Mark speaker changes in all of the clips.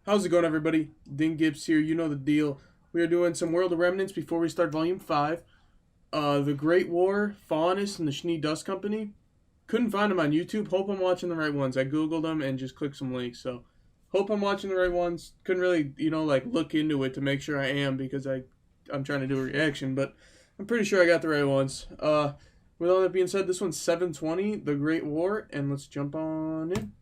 Speaker 1: How's it going, everybody? Ding Gibbs here. You know the deal. We are doing some World of Remnants before we start Volume 5. The Great War, Faunus, and the Schnee Dust Company. Couldn't find them on YouTube. Hope I'm watching the right ones. I Googled them and just clicked some links. So, hope I'm watching the right ones. Couldn't really, look into it to make sure I am because I'm trying to do a reaction. But I'm pretty sure I got the right ones. With all that being said, this one's 720, The Great War. And let's jump on in.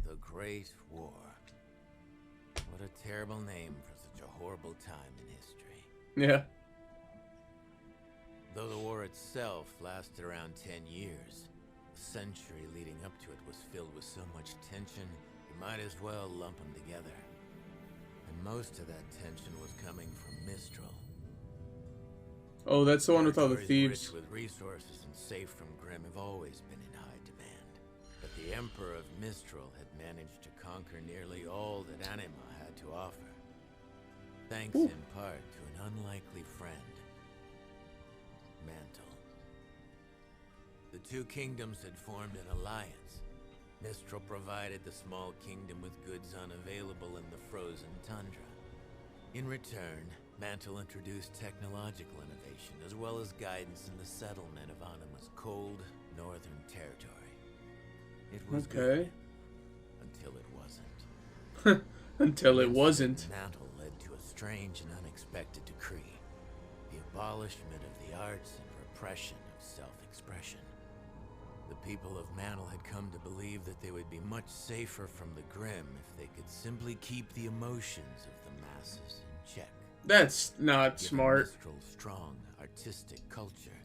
Speaker 2: The Great War. What a terrible name for such a horrible time in history.
Speaker 1: Yeah.
Speaker 2: Though the war itself lasted around 10 years, the century leading up to it was filled with so much tension, you might as well lump them together. And most of that tension was coming from Mistral.
Speaker 1: Oh, that's the one with all the
Speaker 2: Territories
Speaker 1: thieves.
Speaker 2: rich with resources and safe from Grimm have always been in high demand. But the Emperor of Mistral had managed to conquer nearly all that Anima had to offer. Thanks in part to an unlikely friend, Mantle. The two kingdoms had formed an alliance. Mistral provided the small kingdom with goods unavailable in the frozen tundra. In return, Mantle introduced technological innovation as well as guidance in the settlement of Anima's cold, northern territory. It was good until it wasn't.
Speaker 1: Until it wasn't.
Speaker 2: Mantle led to a strange and unexpected decree: the abolishment of the arts and repression of self-expression. The people of Mantle had come to believe that they would be much safer from the Grimm if they could simply keep the emotions of the masses in check.
Speaker 1: That's not
Speaker 2: Given
Speaker 1: smart.
Speaker 2: Mistral's strong, artistic culture,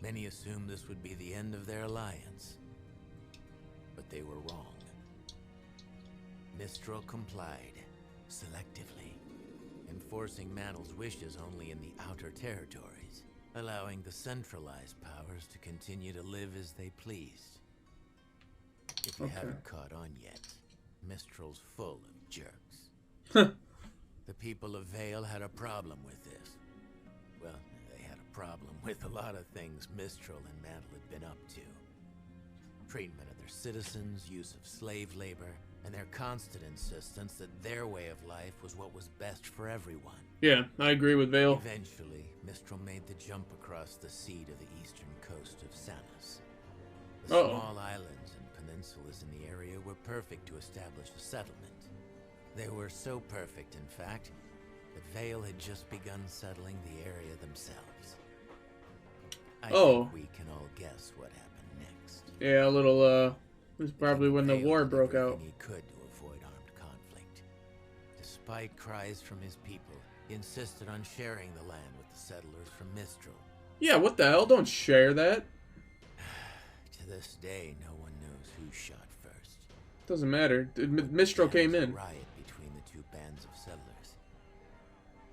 Speaker 2: many assumed this would be the end of their alliance. But they were wrong. Mistral complied, selectively, enforcing Mantle's wishes only in the outer territories, allowing the centralized powers to continue to live as they pleased. If you haven't caught on yet, Mistral's full of jerks. The people of Vale had a problem with this. Well, they had a problem with a lot of things Mistral and Mantle had been up to. Treatment of their citizens, use of slave labor, and their constant insistence that their way of life was what was best for everyone.
Speaker 1: Yeah, I agree with Vale.
Speaker 2: Eventually, Mistral made the jump across the sea to the eastern coast of Sanus. The small islands and peninsulas in the area were perfect to establish a settlement. They were so perfect, in fact, that Vale had just begun settling the area themselves. I think we can all guess what happened next.
Speaker 1: Yeah, a little, it was probably when the
Speaker 2: Vale
Speaker 1: war
Speaker 2: did
Speaker 1: broke out.
Speaker 2: everything he could to avoid armed conflict. Despite cries from his people, he insisted on sharing the land with the settlers from Mistral.
Speaker 1: Yeah, what the hell? Don't share that.
Speaker 2: To this day, no one knows who shot first.
Speaker 1: Doesn't matter. Mistral came in.
Speaker 2: Riot between the two bands of settlers.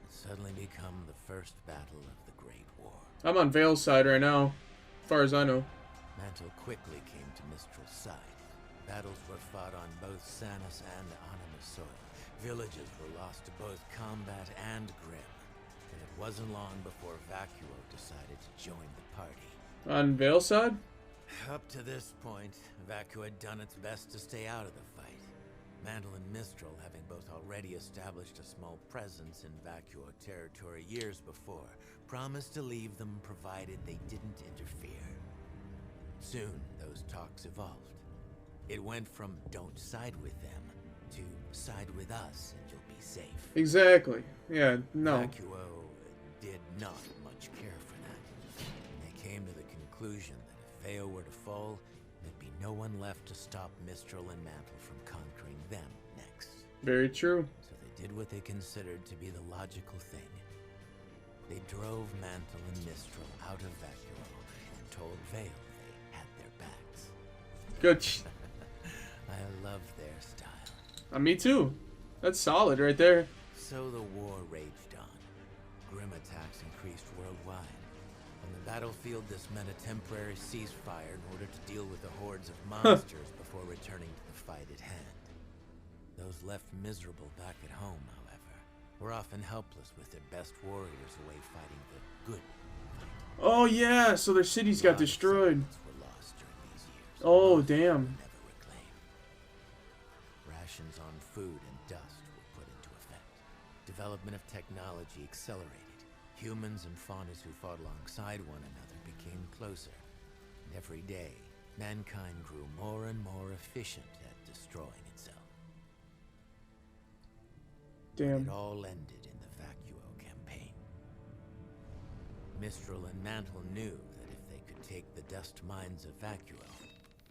Speaker 2: It suddenly become the first battle of the Great War.
Speaker 1: I'm on Vale's side right now, as far as I know.
Speaker 2: Mantle quickly came to Mistral's side. Battles were fought on both Sanus and Anima soil. Villages were lost to both combat and Grimm. And it wasn't long before Vacuo decided to join the party.
Speaker 1: On Vale's side?
Speaker 2: Up to this point, Vacuo had done its best to stay out of the fight. Mantle and Mistral, having both already established a small presence in Vacuo territory years before, promised to leave them provided they didn't interfere. Soon, those talks evolved. It went from "don't side with them" to "side with us and you'll be safe."
Speaker 1: Exactly. Yeah, no.
Speaker 2: Vacuo did not much care for that. They came to the conclusion that if Vale were to fall, there'd be no one left to stop Mistral and Mantle from conquering them next.
Speaker 1: Very true.
Speaker 2: So they did what they considered to be the logical thing. They drove Mantle and Mistral out of Vacuo and told Vale they had their backs.
Speaker 1: Good.
Speaker 2: I love their style.
Speaker 1: Me too. That's solid right there.
Speaker 2: So the war raged on. Grimm attacks increased worldwide. On the battlefield, this meant a temporary ceasefire in order to deal with the hordes of monsters before returning to the fight at hand. Those left miserable back at home, however, were often helpless with their best warriors away fighting the good
Speaker 1: Oh yeah, so their cities got destroyed.
Speaker 2: Were lost during these years.
Speaker 1: Oh
Speaker 2: Most
Speaker 1: damn.
Speaker 2: never reclaimed. Rations on food and dust were put into effect. Development of technology accelerated. Humans and Faunus who fought alongside one another became closer. And every day, mankind grew more and more efficient at destroying itself.
Speaker 1: Damn.
Speaker 2: It all ended in the Vacuo campaign. Mistral and Mantle knew that if they could take the dust mines of Vacuo,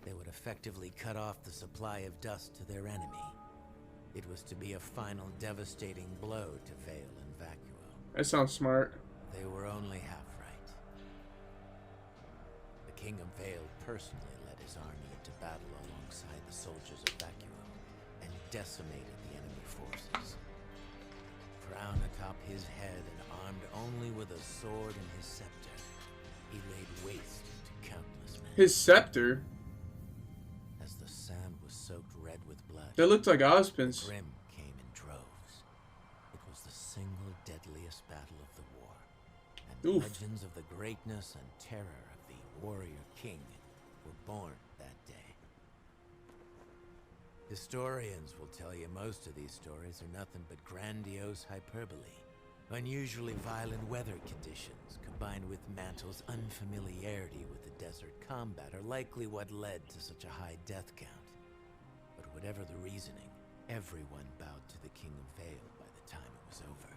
Speaker 2: they would effectively cut off the supply of dust to their enemy. It was to be a final devastating blow to Vale and Vacuo.
Speaker 1: That sounds smart.
Speaker 2: They were only half right. The King of Vale personally led his army into battle alongside the soldiers of Vacuo and decimated the enemy forces. Crown atop his head and armed only with a sword and his scepter, he laid waste to countless men.
Speaker 1: His scepter?
Speaker 2: As the sand was soaked red with blood,
Speaker 1: That looked like Ozpin's.
Speaker 2: Grim came in droves. It was the single deadliest battle of the war, and
Speaker 1: Oof.
Speaker 2: legends of the greatness and terror of the warrior king were born that day. Historians will tell you most of these stories are nothing but grandiose hyperbole. Unusually violent weather conditions, combined with Mantle's unfamiliarity with the desert combat, are likely what led to such a high death count. But whatever the reasoning, everyone bowed to the King of Vale by the time it was over.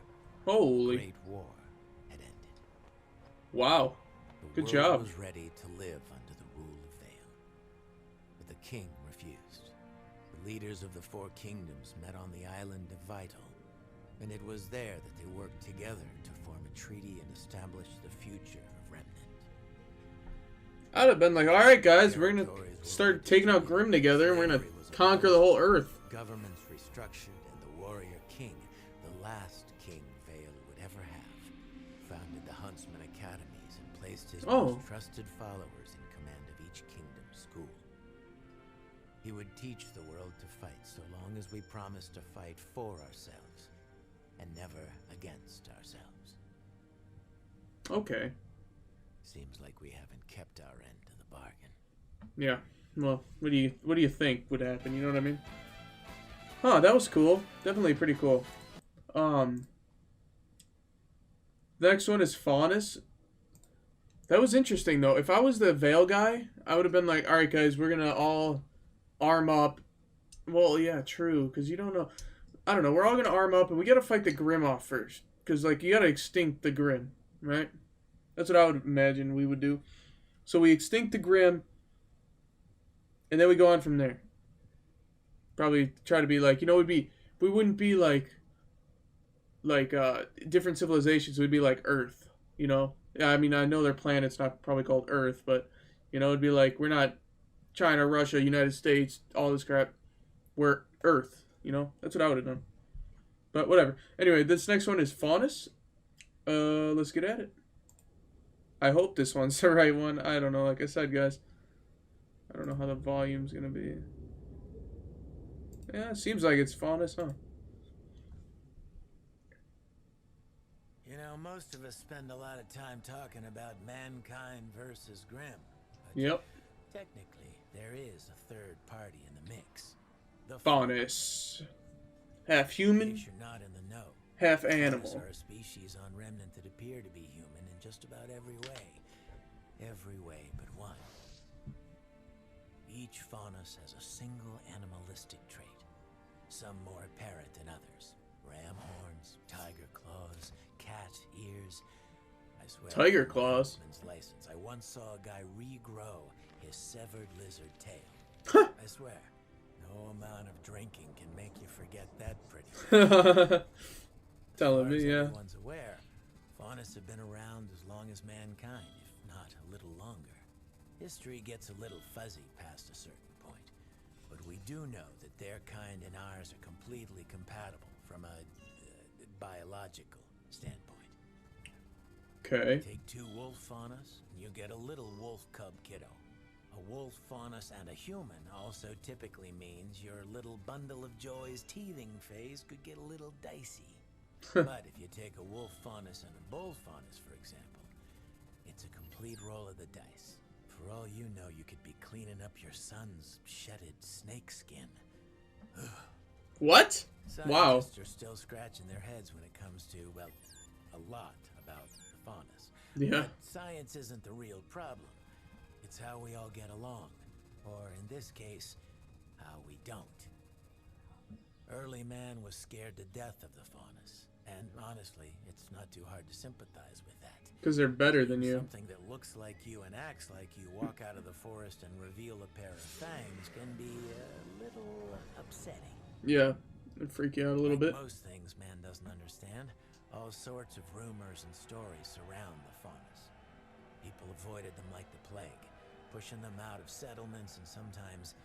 Speaker 1: Holy.
Speaker 2: The Great War had ended.
Speaker 1: Wow.
Speaker 2: The
Speaker 1: Good
Speaker 2: world
Speaker 1: job.
Speaker 2: was ready to live under the rule of Vale. But the king refused. The leaders of the Four Kingdoms met on the island of Vital, and it was there that they worked together to form a treaty and establish the future of Remnant.
Speaker 1: I'd have been like, alright guys, we're gonna start taking out Grim together and we're gonna conquer the whole earth.
Speaker 2: Governments restructured, and the warrior king, the last king Vale would ever have, founded the Huntsman Academies and placed his most trusted followers in command of each kingdom's school. He would teach the world to fight so long as we promised to fight for ourselves and never against ourselves.
Speaker 1: Okay.
Speaker 2: Seems like we haven't kept our end of the bargain.
Speaker 1: Yeah. Well, what do you think would happen? You know what I mean? Huh, that was cool. Definitely pretty cool. The next one is Faunus. That was interesting though. If I was the Vale guy, I would have been like, alright guys, we're gonna all arm up. Well, yeah, true, because you don't know. I don't know, we're all gonna arm up and we gotta fight the Grim off first. Because, like, you gotta extinct the Grim, right? That's what I would imagine we would do. So we extinct the Grim, and then we go on from there. Probably try to be like, you know, we wouldn't be like different civilizations. We'd be like Earth, you know? Yeah, I mean, I know their planet's not probably called Earth, but, you know, it'd be like, we're not China, Russia, United States, all this crap. We're Earth, you know? That's what I would have done. But whatever. Anyway, this next one is Faunus. Let's get at it. I hope this one's the right one. I don't know. Like I said, guys, I don't know how the volume's gonna be. Yeah, it seems like it's Faunus, huh?
Speaker 2: You know, most of us spend a lot of time talking about mankind versus Grim. But
Speaker 1: Yep.
Speaker 2: technically, there is a third party in the mix. The
Speaker 1: Faunus. Half
Speaker 2: In
Speaker 1: human,
Speaker 2: case you're not in the know,
Speaker 1: half
Speaker 2: Faunus
Speaker 1: animal.
Speaker 2: are a species on Remnant that appear to be human in just about every way. Every way but one. Each Faunus has a single animalistic trait, some more apparent than others. Ram horns, tiger claws, cat ears. I swear.
Speaker 1: Tiger claws?
Speaker 2: License. I once saw a guy regrow his severed lizard tail. I swear. No amount of drinking can make you forget that pretty well.
Speaker 1: Telling
Speaker 2: As far as
Speaker 1: me, yeah.
Speaker 2: everyone's aware, Faunus have been around as long as mankind, if not a little longer. History gets a little fuzzy past a certain point, but we do know that their kind and ours are completely compatible from a biological standpoint.
Speaker 1: Okay.
Speaker 2: Take two wolf Faunus, and you get a little wolf cub kiddo. A wolf Faunus and a human also typically means your little bundle of joy's teething phase could get a little dicey. But if you take a wolf Faunus and a bull Faunus, for example, it's a complete roll of the dice. For all you know, you could be cleaning up your son's shedded snake skin.
Speaker 1: What? Wow.
Speaker 2: Scientists are still scratching their heads when it comes to, well, a lot about the Faunus.
Speaker 1: Yeah.
Speaker 2: But science isn't the real problem. It's how we all get along. Or, in this case, how we don't. Early man was scared to death of the Faunus. And honestly, it's not too hard to sympathize with that.
Speaker 1: Because they're better than you.
Speaker 2: Something that looks like you and acts like you walk out of the forest and reveal a pair of fangs can be a little upsetting.
Speaker 1: Yeah, it'd freak you out a little bit.
Speaker 2: Most things man doesn't understand, all sorts of rumors and stories surround the Faunus. People avoided them like the plague, pushing them out of settlements and sometimes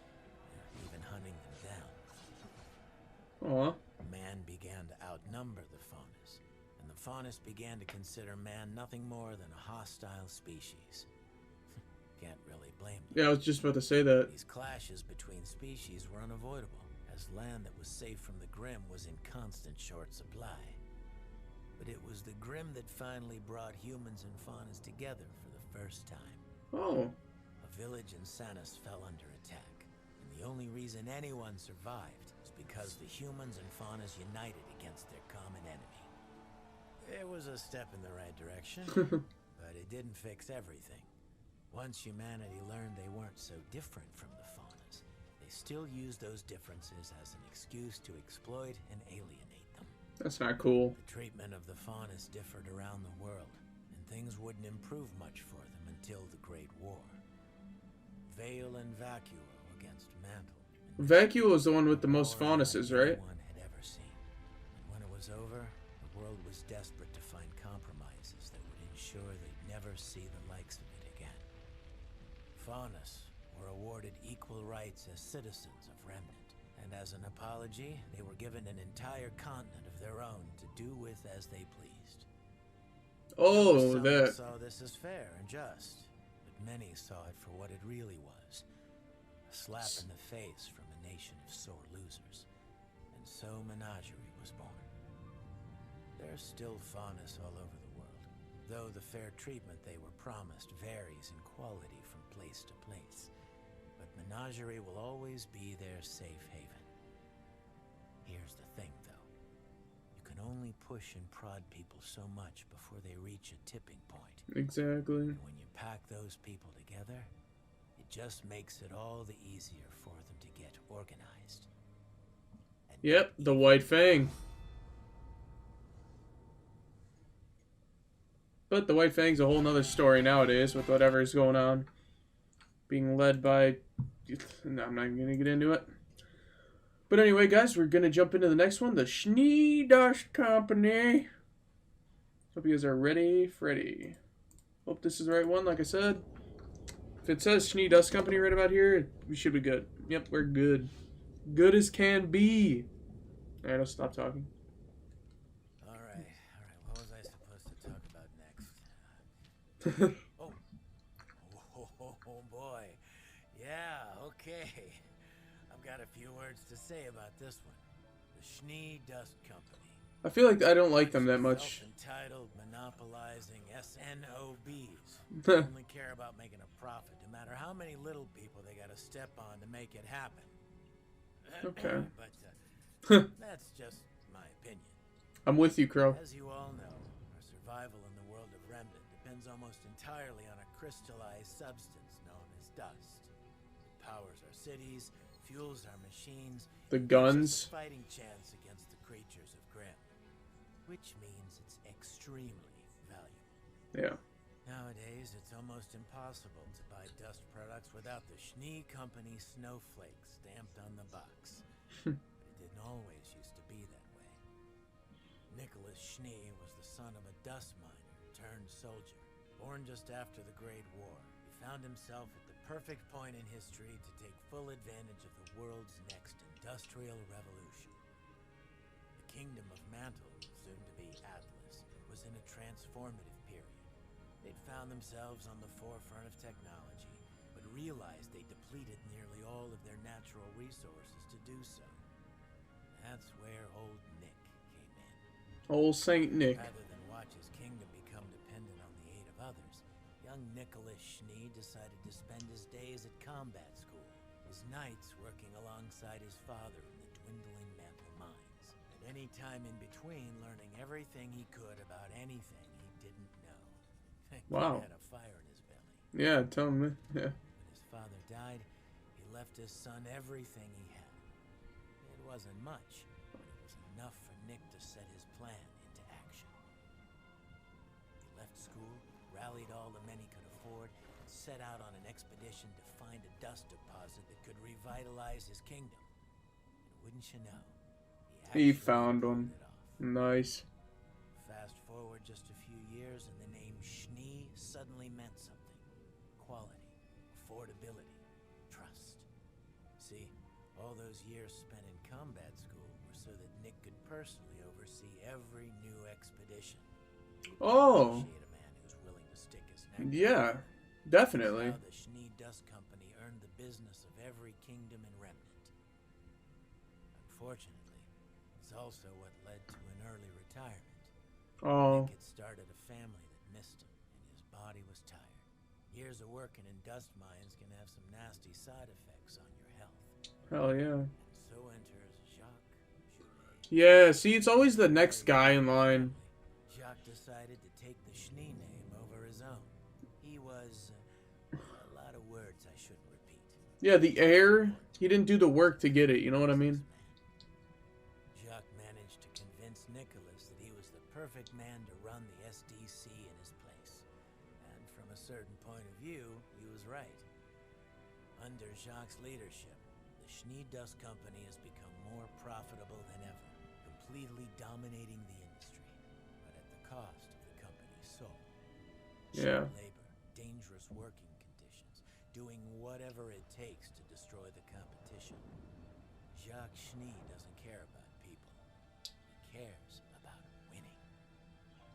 Speaker 2: even hunting them down.
Speaker 1: Aw.
Speaker 2: Man began to outnumber the Faunus, and the Faunus began to consider man nothing more than a hostile species. Can't really blame them.
Speaker 1: Yeah, I was just about to say that.
Speaker 2: These clashes between species were unavoidable, as land that was safe from the Grim was in constant short supply. But it was the Grim that finally brought humans and Faunus together for the first time.
Speaker 1: Oh.
Speaker 2: A village in Sanus fell under attack, and the only reason anyone survived was because the humans and Faunus united against their common enemy. It was a step in the right direction, but it didn't fix everything. Once humanity learned they weren't so different from the Faunus, they still used those differences as an excuse to exploit and alienate them.
Speaker 1: That's not cool.
Speaker 2: The treatment of the Faunus differed around the world, and things wouldn't improve much for them until the Great War. Vale and Vacuo against Mantle.
Speaker 1: Vacuo is the one with the most Faunuses, right?
Speaker 2: Anyone had ever seen. And when it was over, the world was desperate to find compromises that would ensure they'd never see the likes of it again. Faunus were awarded equal rights as citizens of Remnant, and as an apology, they were given an entire continent of their own to do with as they pleased.
Speaker 1: Oh,
Speaker 2: Some
Speaker 1: that.
Speaker 2: saw this as fair and just, but many saw it for what it really was. A slap in the face from a nation of sore losers. And so Menagerie was born. There's still Faunus all over the world, though the fair treatment they were promised varies in quality from place to place. But Menagerie will always be their safe haven. Here's the thing, though. You can only push and prod people so much before they reach a tipping point.
Speaker 1: Exactly.
Speaker 2: And when you pack those people together, it just makes it all the easier for them to get organized. And
Speaker 1: Yep, the White Fang. But the White Fang's a whole nother story nowadays with whatever's going on. Being led by... No, I'm not even going to get into it. But anyway, guys, we're going to jump into the next one. The Schnee Dust Company. Hope you guys are ready, Freddy. Hope this is the right one, like I said. If it says Schnee Dust Company right about here, we should be good. Yep, we're good. Good as can be. Alright, I'll stop talking.
Speaker 2: Alright. What was I supposed to talk about next? Oh boy. Yeah, okay. I've got a few words to say about this one. The Schnee Dust Company.
Speaker 1: I feel like I don't like them that much.
Speaker 2: Self-entitled, monopolizing SNOBs. They only care about making a profit, no matter how many little people they gotta step on to make it happen.
Speaker 1: Okay.
Speaker 2: But that's just my opinion.
Speaker 1: I'm with you, Crow.
Speaker 2: As you all know, our survival in the world of Remnant depends almost entirely on a crystallized substance known as dust. It powers our cities, fuels our machines,
Speaker 1: The
Speaker 2: gives us
Speaker 1: guns.
Speaker 2: a fighting chance against the creatures of Grimm, which means it's extremely valuable.
Speaker 1: Yeah.
Speaker 2: Nowadays, it's almost impossible to buy dust products without the Schnee Company snowflake stamped on the box. But it didn't always used to be that way. Nicholas Schnee was the son of a dust miner turned soldier. Born just after the Great War, he found himself at the perfect point in history to take full advantage of the world's next industrial revolution. The kingdom of Mantle, soon to be Atlas, was in a transformative period. They'd found themselves on the forefront of technology, but realized they depleted nearly all of their natural resources to do so. That's where old Nick came in.
Speaker 1: Old Saint Nick.
Speaker 2: Rather than watch his kingdom become dependent on the aid of others, he Young Nicholas Schnee decided to spend his days at combat school, his nights working alongside his father in the dwindling mantle mines. At any time in between, learning everything he could about anything he didn't know. That
Speaker 1: Wow.
Speaker 2: kid had a fire in his belly.
Speaker 1: Yeah, tell me. Yeah.
Speaker 2: When his father died, he left his son everything he had. It wasn't much, but it was enough for Nick to set his plan into action. He left school, rallied all the men he could afford, and set out on an expedition to find a dust deposit that could revitalize his kingdom. And wouldn't you know,
Speaker 1: He
Speaker 2: actually
Speaker 1: found
Speaker 2: pulled
Speaker 1: one.
Speaker 2: it off.
Speaker 1: Nice.
Speaker 2: Fast forward just a few years, and the name Schnee suddenly meant something. Quality, affordability, trust. See, all those years spent in combat school were so that Nick could personally oversee every new expedition.
Speaker 1: Oh.
Speaker 2: Appreciate a man who's willing to stick his neck out.
Speaker 1: Yeah, definitely.
Speaker 2: That's how the Schnee Dust Company earned the business of every kingdom and remnant. Unfortunately, it's also what led to an early retirement.
Speaker 1: Oh.
Speaker 2: Nick had started a family that missed him, and his body was tired. Years of working in dust mines can have some nasty side effects on your health.
Speaker 1: Hell yeah.
Speaker 2: And so enters Jacques.
Speaker 1: Yeah, see, it's always the next guy in line.
Speaker 2: Jacques decided to take the Schnee name over his own. He was a lot of words I shouldn't repeat.
Speaker 1: Yeah, the heir, he didn't do the work to get it, you know what I mean?
Speaker 2: Jacques managed to convince Nicholas that he was the perfect man to run the SDC in his place. And from a certain point of view, he was right. Under Jacques' leadership, the Schnee Dust Company has become more profitable than ever, completely dominating the industry, but at the cost of the company's soul.
Speaker 1: Yeah.
Speaker 2: Cheap labor, dangerous working conditions, doing whatever it takes to destroy the competition. Jacques Schnee doesn't care about people. He cares about winning.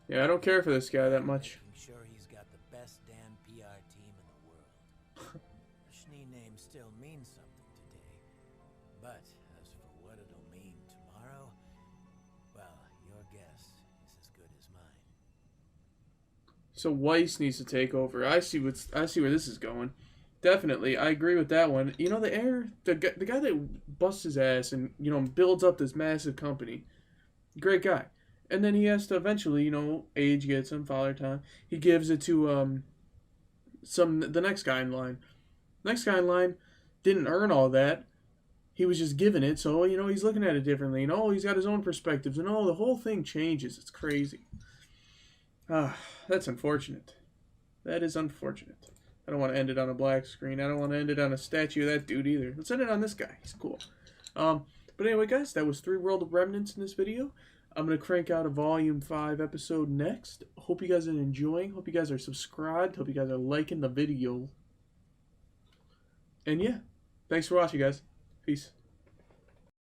Speaker 1: Yeah, I don't care for this guy that much.
Speaker 2: Making sure he's got the best damn PR team in the world. The Schnee name still means something today, but as for what it'll mean tomorrow, well, your guess is as good as mine.
Speaker 1: So Weiss needs to take over. I see where this is going. Definitely, I agree with that one. You know, the heir, the guy that busts his ass and, you know, builds up this massive company, great guy. And then he has to eventually, you know, age gets him, father time. He gives it to the next guy in line. Next guy in line didn't earn all that. He was just given it, so, you know, he's looking at it differently. And, oh, he's got his own perspectives. And, oh, the whole thing changes. It's crazy. That's unfortunate. That is unfortunate. I don't want to end it on a black screen. I don't want to end it on a statue of that dude either. Let's end it on this guy. He's cool. But anyway, guys, that was 3 World of Remnants in this video. I'm going to crank out a Volume 5 episode next. Hope you guys are enjoying. Hope you guys are subscribed. Hope you guys are liking the video. And yeah, thanks for watching, guys. Peace.